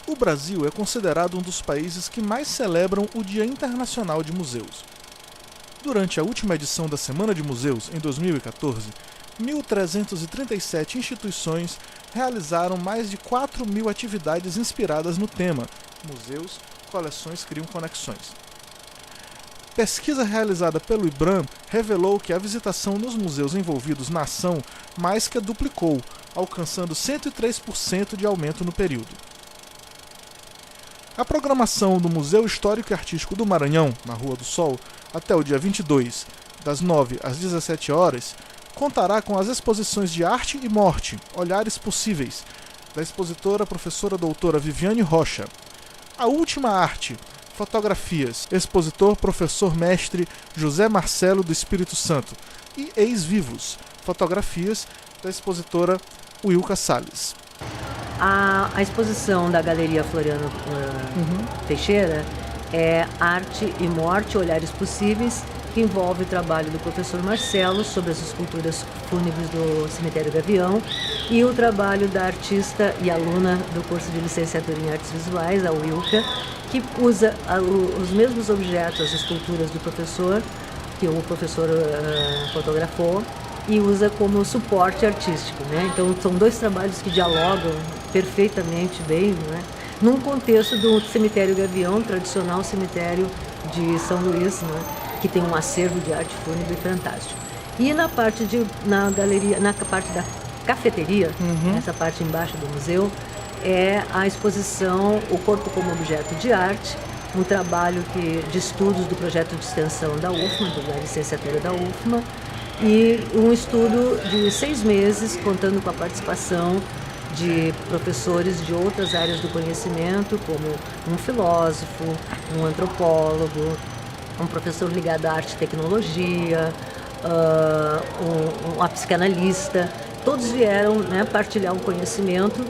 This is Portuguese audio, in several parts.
O Brasil é considerado um dos países que mais celebram o Dia Internacional de Museus. Durante a última edição da Semana de Museus, em 2014, 1.337 instituições realizaram mais de 4.000 atividades inspiradas no tema Museus, coleções criam conexões. Pesquisa realizada pelo IBRAM revelou que a visitação nos museus envolvidos na ação mais que duplicou, alcançando 103% de aumento no período. A programação do Museu Histórico e Artístico do Maranhão, na Rua do Sol, até o dia 22, das 9 às 17 horas, contará com as exposições de Arte e Morte, Olhares Possíveis, da expositora professora doutora Viviane Rocha. A Última Arte, Fotografias, expositor professor mestre José Marcelo do Espírito Santo. E Ex-Vivos, Fotografias, da expositora Wilka Salles. A exposição da Galeria Floriano Teixeira é Arte e Morte, Olhares Possíveis, que envolve o trabalho do professor Marcelo sobre as esculturas fúnebres do Cemitério Gavião e o trabalho da artista e aluna do curso de licenciatura em Artes Visuais, a Wilka, que usa os mesmos objetos, as esculturas do professor, que o professor fotografou, e usa como suporte artístico, né? Então são dois trabalhos que dialogam perfeitamente bem, né? Num contexto do Cemitério Gavião, tradicional cemitério de São Luís, né? Que tem um acervo de arte fúnebre fantástico. E na parte da cafeteria, essa parte embaixo do museu, é a exposição O Corpo como Objeto de Arte, um trabalho de estudos do projeto de extensão da UFMA, da licenciatura da UFMA, e um estudo de 6 meses, contando com a participação de professores de outras áreas do conhecimento, como um filósofo, um antropólogo, um professor ligado à arte e tecnologia, uma psicanalista. Todos vieram, né, partilhar um conhecimento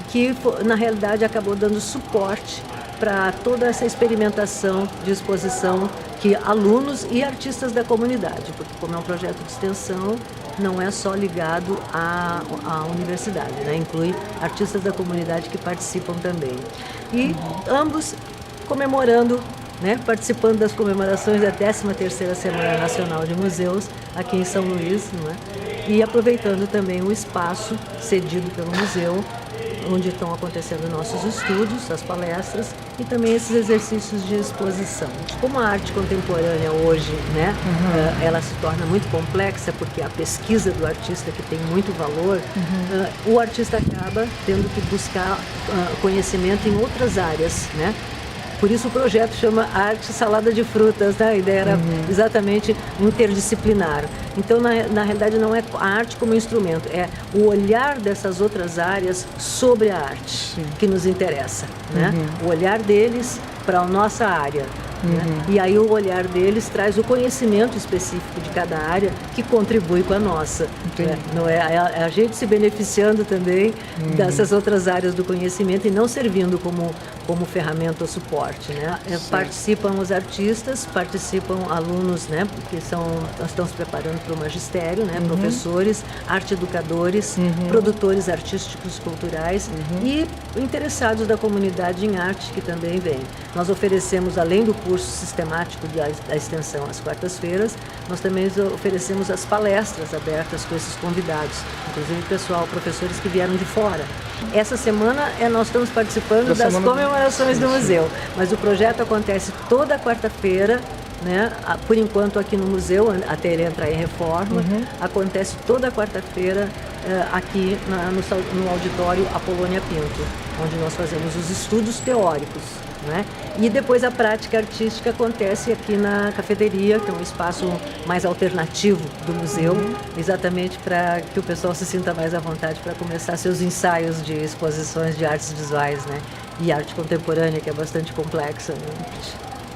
que, na realidade, acabou dando suporte para toda essa experimentação de exposição que alunos e artistas da comunidade, porque como é um projeto de extensão, não é só ligado à universidade, né? Inclui artistas da comunidade que participam também. E ambos comemorando, né, participando das comemorações da 13ª Semana Nacional de Museus aqui em São Luís, né? E aproveitando também o espaço cedido pelo museu, onde estão acontecendo nossos estudos, as palestras e também esses exercícios de exposição. Como a arte contemporânea hoje, né, ela se torna muito complexa, porque a pesquisa do artista que tem muito valor, o artista acaba tendo que buscar conhecimento em outras áreas, né? Por isso o projeto chama Arte Salada de Frutas, né? A ideia era exatamente interdisciplinar. Então, na realidade, não é a arte como instrumento, é o olhar dessas outras áreas sobre a arte que nos interessa, né? O olhar deles para a nossa área. Né? E aí o olhar deles traz o conhecimento específico de cada área que contribui com a nossa. Né? Não é a gente se beneficiando também dessas outras áreas do conhecimento e não servindo como ferramenta ou suporte. Né? Participam os artistas, participam alunos, né? Porque nós estamos se preparando para o magistério, né? Professores, arte educadores, produtores artísticos culturais e interessados da comunidade em arte que também vêm. Nós oferecemos, além do curso sistemático da extensão às quartas-feiras, nós também oferecemos as palestras abertas com esses convidados, inclusive professores que vieram de fora. Essa semana nós estamos participando das comemorações do museu, mas o projeto acontece toda quarta-feira, né? Por enquanto aqui no museu, até ele entrar em reforma, acontece toda quarta-feira aqui no auditório Apolônia Pinto, onde nós fazemos os estudos teóricos. Né? E depois a prática artística acontece aqui na cafeteria, que é um espaço mais alternativo do museu, exatamente para que o pessoal se sinta mais à vontade para começar seus ensaios de exposições de artes visuais, né? E arte contemporânea, que é bastante complexa. Né?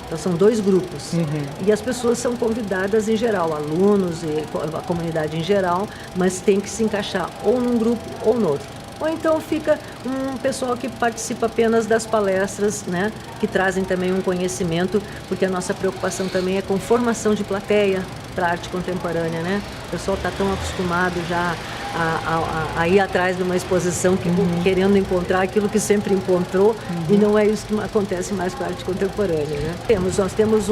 Então são 2 grupos e as pessoas são convidadas em geral, alunos e a comunidade em geral, mas tem que se encaixar ou num grupo ou no outro. Ou então fica um pessoal que participa apenas das palestras, né, que trazem também um conhecimento, porque a nossa preocupação também é com formação de plateia, para a arte contemporânea, né? O pessoal está tão acostumado já a ir atrás de uma exposição querendo encontrar aquilo que sempre encontrou, e não é isso que acontece mais com a arte contemporânea, né? Nós temos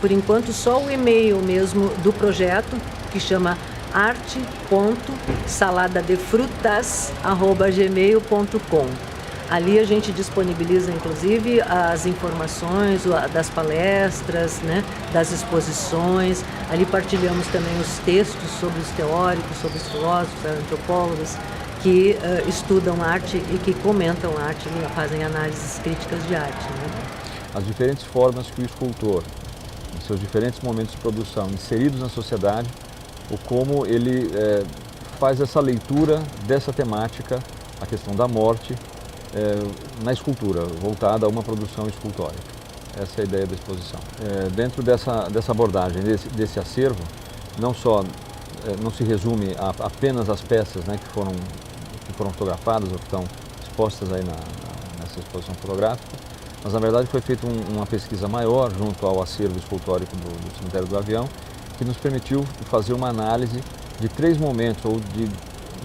por enquanto, só o e-mail mesmo do projeto, que chama arte.saladadefrutas@gmail.com. Ali a gente disponibiliza, inclusive, as informações das palestras, né, das exposições. Ali partilhamos também os textos sobre os teóricos, sobre os filósofos, antropólogos, que estudam arte e que comentam arte, né, fazem análises críticas de arte, né? As diferentes formas que o escultor, em seus diferentes momentos de produção, inseridos na sociedade, ou como ele faz essa leitura dessa temática, a questão da morte, na escultura, voltada a uma produção escultórica. Essa é a ideia da exposição. Dentro dessa abordagem, desse acervo, não se resume a apenas as peças, né, que foram fotografadas ou que estão expostas aí nessa exposição fotográfica, mas na verdade foi feita uma pesquisa maior junto ao acervo escultórico do Cemitério do Gavião, que nos permitiu fazer uma análise de 3 momentos, ou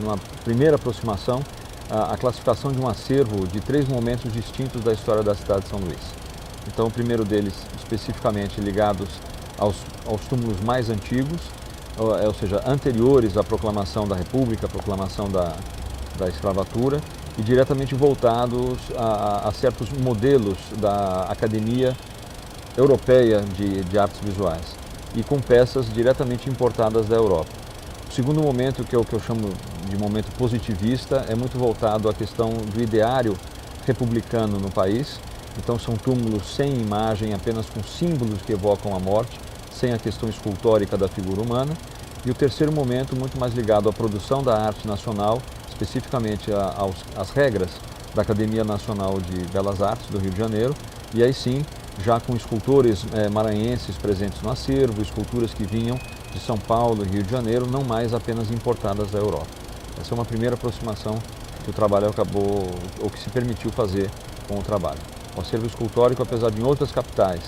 numa primeira aproximação, a classificação de um acervo de 3 momentos distintos da história da cidade de São Luís. Então, o primeiro deles, especificamente ligados aos túmulos mais antigos, ou seja, anteriores à proclamação da República, à proclamação da escravatura, e diretamente voltados a certos modelos da Academia Europeia de Artes Visuais, e com peças diretamente importadas da Europa. O segundo momento, que é o que eu chamo de momento positivista, é muito voltado à questão do ideário republicano no país. Então são túmulos sem imagem, apenas com símbolos que evocam a morte, sem a questão escultórica da figura humana. E o terceiro momento, muito mais ligado à produção da arte nacional, especificamente às regras da Academia Nacional de Belas Artes do Rio de Janeiro, e aí sim, já com escultores maranhenses presentes no acervo, esculturas que vinham de São Paulo e Rio de Janeiro, não mais apenas importadas da Europa. Essa é uma primeira aproximação que o trabalho acabou, ou que se permitiu fazer com o trabalho. O acervo escultórico, apesar de em outras capitais,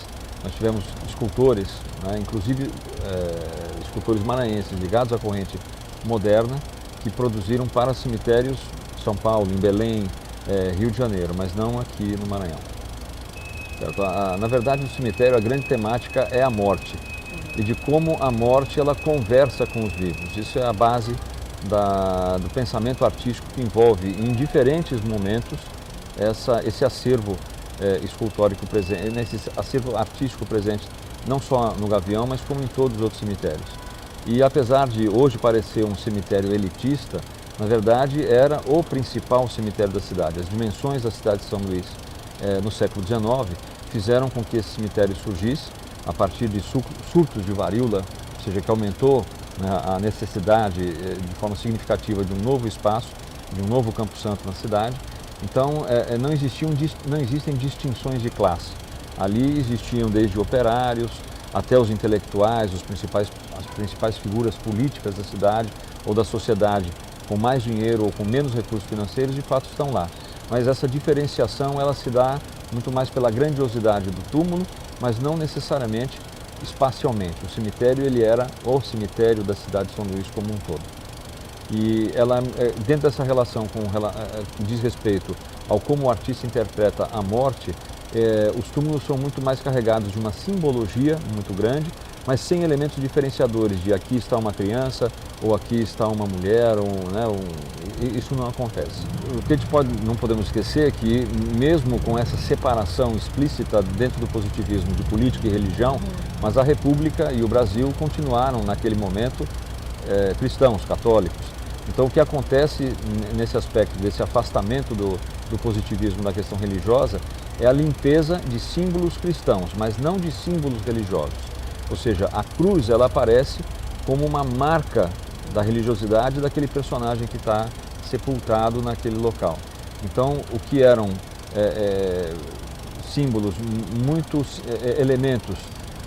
nós tivemos escultores, né, inclusive escultores maranhenses ligados à corrente moderna, que produziram para cemitérios em São Paulo, em Belém, Rio de Janeiro, mas não aqui no Maranhão. Certo? Na verdade, no cemitério, a grande temática é a morte, e de como a morte ela conversa com os vivos. Isso é a base do pensamento artístico que envolve, em diferentes momentos, esse acervo escultórico presente, esse acervo artístico presente, não só no Gavião, mas como em todos os outros cemitérios. E apesar de hoje parecer um cemitério elitista, na verdade era o principal cemitério da cidade. As dimensões da cidade de São Luís no século XIX fizeram com que esse cemitério surgisse a partir de surtos de varíola, ou seja, que aumentou, né, a necessidade de forma significativa de um novo espaço, de um novo Campo Santo na cidade. Então não existem distinções de classe. Ali existiam desde operários até os intelectuais, as principais figuras políticas da cidade ou da sociedade com mais dinheiro ou com menos recursos financeiros, de fato estão lá. Mas essa diferenciação ela se dá muito mais pela grandiosidade do túmulo, mas não necessariamente espacialmente. O cemitério ele era o cemitério da cidade de São Luís como um todo. E ela, dentro dessa relação que diz respeito ao como o artista interpreta a morte, os túmulos são muito mais carregados de uma simbologia muito grande, mas sem elementos diferenciadores de aqui está uma criança, ou aqui está uma mulher, isso não acontece. O que a gente não podemos esquecer é que, mesmo com essa separação explícita dentro do positivismo de política e religião, mas a República e o Brasil continuaram naquele momento cristãos, católicos. Então o que acontece nesse aspecto, desse afastamento do positivismo da questão religiosa, é a limpeza de símbolos cristãos, mas não de símbolos religiosos. Ou seja, a cruz ela aparece como uma marca da religiosidade daquele personagem que está sepultado naquele local. Então, o que eram símbolos, muitos elementos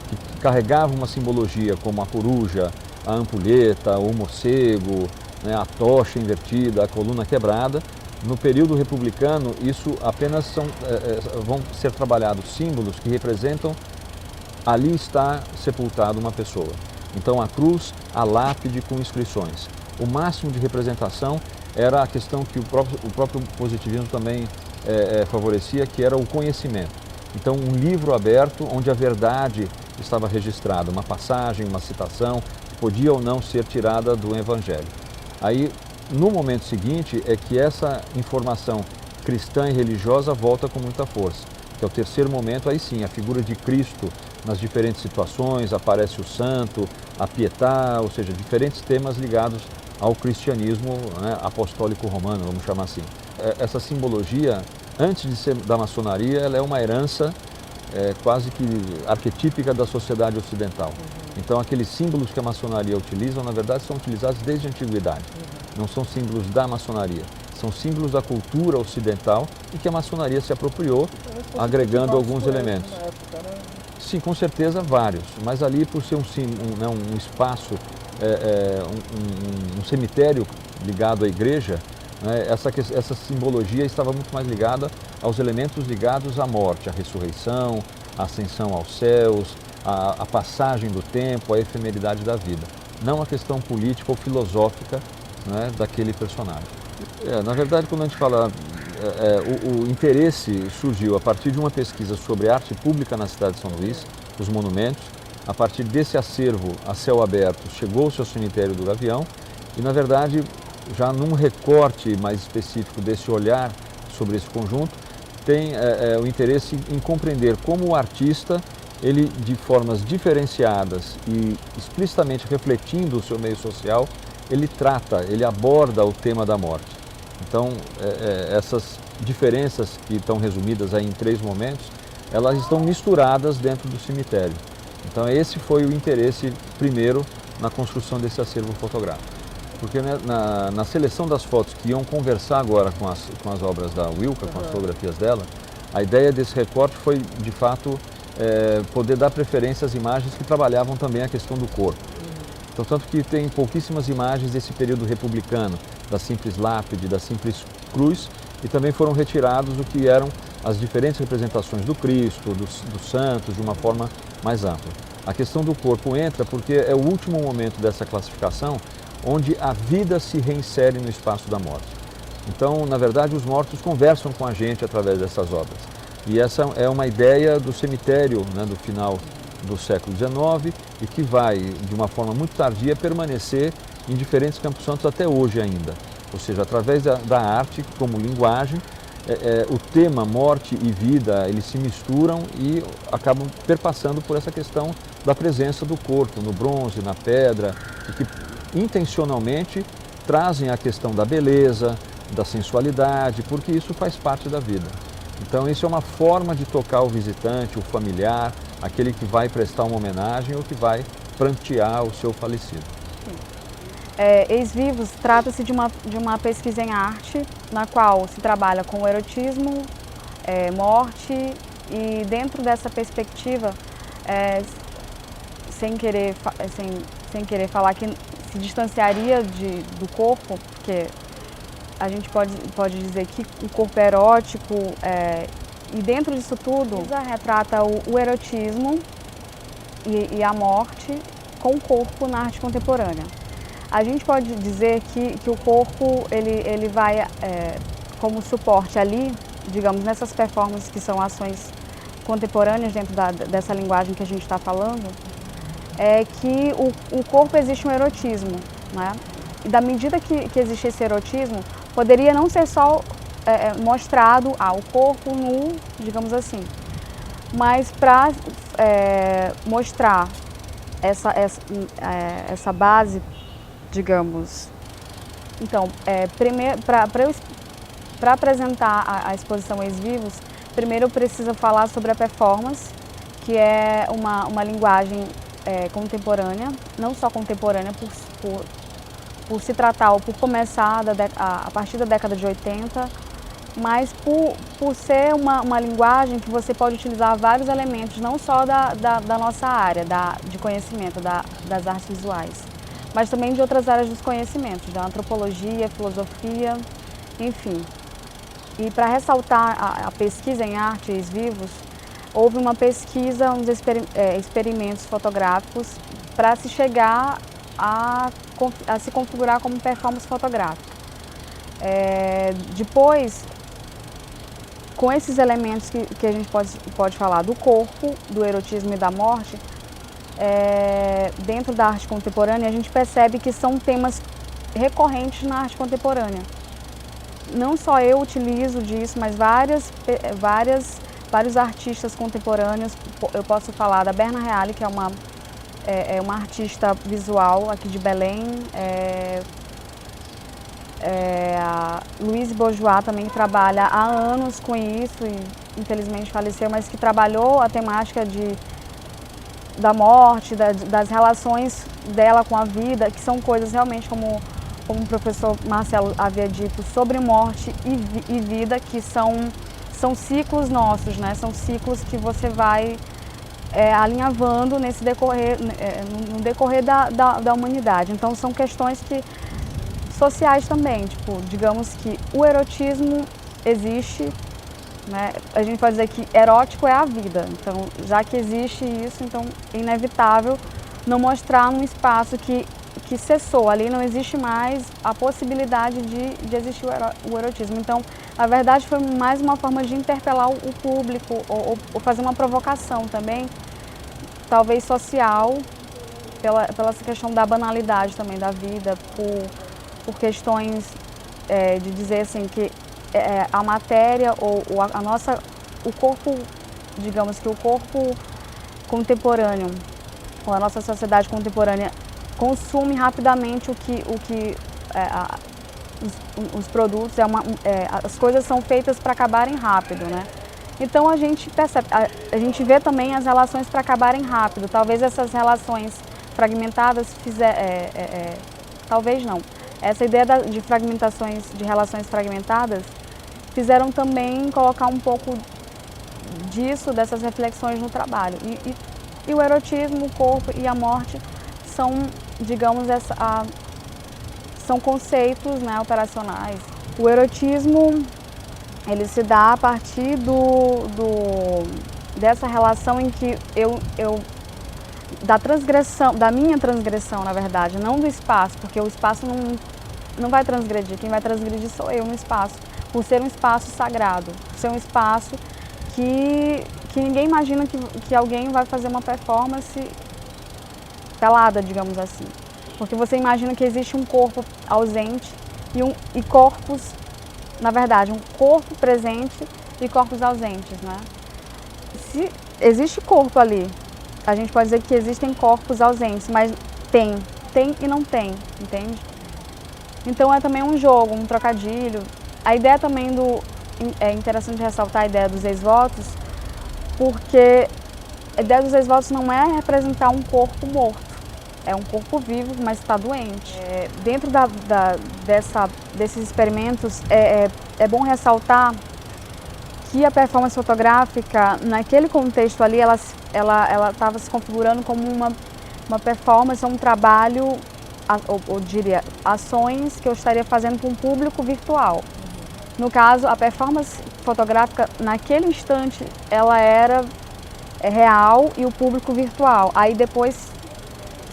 que carregavam uma simbologia, como a coruja, a ampulheta, o morcego, né, a tocha invertida, a coluna quebrada, no período republicano, isso apenas vão ser trabalhados símbolos que representam ali está sepultada uma pessoa. Então a cruz, a lápide com inscrições. O máximo de representação era a questão que o próprio positivismo também favorecia, que era o conhecimento. Então um livro aberto onde a verdade estava registrada, uma passagem, uma citação, que podia ou não ser tirada do Evangelho. Aí, no momento seguinte, é que essa informação cristã e religiosa volta com muita força, que é o terceiro momento, aí sim, a figura de Cristo nas diferentes situações, aparece o santo, a pietà, ou seja, diferentes temas ligados ao cristianismo, né, apostólico romano, vamos chamar assim. Essa simbologia, antes de ser da maçonaria, ela é uma herança quase que arquetípica da sociedade ocidental. Então aqueles símbolos que a maçonaria utiliza, na verdade, são utilizados desde a antiguidade. Não são símbolos da maçonaria, são símbolos da cultura ocidental e que a maçonaria se apropriou, agregando alguns elementos. Sim, com certeza vários, mas ali por ser um espaço, um cemitério ligado à igreja, né, essa simbologia estava muito mais ligada aos elementos ligados à morte, à ressurreição, à ascensão aos céus, à passagem do tempo, à efemeridade da vida. Não a questão política ou filosófica, né, daquele personagem. Na verdade, quando a gente fala, o interesse surgiu a partir de uma pesquisa sobre arte pública na cidade de São Luís, os monumentos. A partir desse acervo a céu aberto, chegou-se ao cemitério do Gavião e, na verdade, já num recorte mais específico desse olhar sobre esse conjunto, tem o interesse em compreender como o artista, ele de formas diferenciadas e explicitamente refletindo o seu meio social, ele aborda o tema da morte. Então, essas diferenças que estão resumidas aí em 3 momentos, elas estão misturadas dentro do cemitério. Então, esse foi o interesse primeiro na construção desse acervo fotográfico. Porque na seleção das fotos que iam conversar agora com as obras da Wilka, com as fotografias dela, a ideia desse recorte foi, de fato, poder dar preferência às imagens que trabalhavam também a questão do corpo. Então, tanto que tem pouquíssimas imagens desse período republicano, da simples lápide, da simples cruz, e também foram retirados o que eram as diferentes representações do Cristo, dos santos, de uma forma mais ampla. A questão do corpo entra porque é o último momento dessa classificação, onde a vida se reinsere no espaço da morte. Então, na verdade, os mortos conversam com a gente através dessas obras. E essa é uma ideia do cemitério, né, do final do século XIX e que vai, de uma forma muito tardia, permanecer em diferentes campos santos até hoje ainda. Ou seja, através da arte como linguagem, o tema morte e vida, eles se misturam e acabam perpassando por essa questão da presença do corpo no bronze, na pedra, e que intencionalmente trazem a questão da beleza, da sensualidade, porque isso faz parte da vida. Então isso é uma forma de tocar o visitante, o familiar, aquele que vai prestar uma homenagem ou que vai prantear o seu falecido. Ex-Vivos trata-se de uma pesquisa em arte, na qual se trabalha com o erotismo, morte, e dentro dessa perspectiva, sem querer falar que se distanciaria do corpo, porque a gente pode dizer que o corpo é erótico, e dentro disso tudo retrata o erotismo e a morte com o corpo na arte contemporânea. A gente pode dizer que o corpo ele vai como suporte ali, digamos, nessas performances que são ações contemporâneas dentro dessa linguagem que a gente está falando, é que o corpo existe um erotismo, né? E da medida que existe esse erotismo, poderia não ser só mostrado o corpo nu, digamos assim, mas para mostrar essa base, digamos. Então, para apresentar a exposição Ex-Vivos, primeiro eu preciso falar sobre a performance, que é uma linguagem contemporânea, não só contemporânea por se tratar ou por começar a partir da década de 80, mas por ser uma linguagem que você pode utilizar vários elementos, não só da nossa área de conhecimento, das artes visuais, mas também de outras áreas dos conhecimentos, da antropologia, filosofia, enfim. E para ressaltar a pesquisa em arte Ex-Vivos, houve uma pesquisa, uns experimentos fotográficos para se chegar a se configurar como performance fotográfica. Depois, com esses elementos que a gente pode falar do corpo, do erotismo e da morte, dentro da arte contemporânea, a gente percebe que são temas recorrentes na arte contemporânea. Não só eu utilizo disso, mas vários artistas contemporâneos. Eu posso falar da Berna Reale, que é uma artista visual aqui de Belém. A Louise Bourgeois também trabalha há anos com isso e infelizmente faleceu, mas que trabalhou a temática da morte, das relações dela com a vida, que são coisas realmente, como o professor Marcelo havia dito, sobre morte e vida, que são ciclos nossos, né? São ciclos que você vai alinhavando no decorrer da humanidade. Então são questões sociais também, tipo, digamos que o erotismo existe, né? A gente pode dizer que erótico é a vida, então já que existe isso, então é inevitável não mostrar num espaço que cessou, ali não existe mais a possibilidade de existir o erotismo. Então, na verdade, foi mais uma forma de interpelar o público ou fazer uma provocação também, talvez social, pela essa questão da banalidade também da vida, por questões de dizer assim que a matéria ou o corpo, digamos que o corpo contemporâneo, ou a nossa sociedade contemporânea consome rapidamente os produtos, as coisas são feitas para acabarem rápido, né? Então a gente percebe, a gente vê também as relações para acabarem rápido. Talvez essas relações fragmentadas talvez não. Essa ideia de fragmentações, de relações fragmentadas, fizeram também colocar um pouco disso, dessas reflexões no trabalho. E o erotismo, o corpo e a morte são, digamos, são conceitos, né, operacionais. O erotismo, ele se dá a partir dessa relação em que da minha transgressão, na verdade, não do espaço, porque o espaço não vai transgredir, quem vai transgredir sou eu no espaço, por ser um espaço sagrado, por ser um espaço que ninguém imagina que alguém vai fazer uma performance pelada, digamos assim. Porque você imagina que existe um corpo ausente e corpos, na verdade, um corpo presente e corpos ausentes, né? Se existe corpo ali, a gente pode dizer que existem corpos ausentes, mas tem e não tem, entende? Então é também um jogo, um trocadilho. A ideia também é interessante ressaltar a ideia dos ex-votos, porque a ideia dos ex-votos não é representar um corpo morto. É um corpo vivo, mas está doente. Dentro desses experimentos, é bom ressaltar que a performance fotográfica, naquele contexto ali, ela estava se configurando como uma performance, um trabalho, ou diria, ações que eu estaria fazendo para um público virtual. No caso, a performance fotográfica, naquele instante, ela era real e o público virtual. Aí depois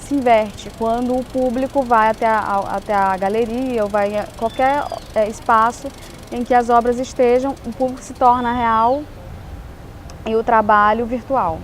se inverte, quando o público vai até a galeria ou vai a qualquer espaço em que as obras estejam, o público se torna real e o trabalho virtual.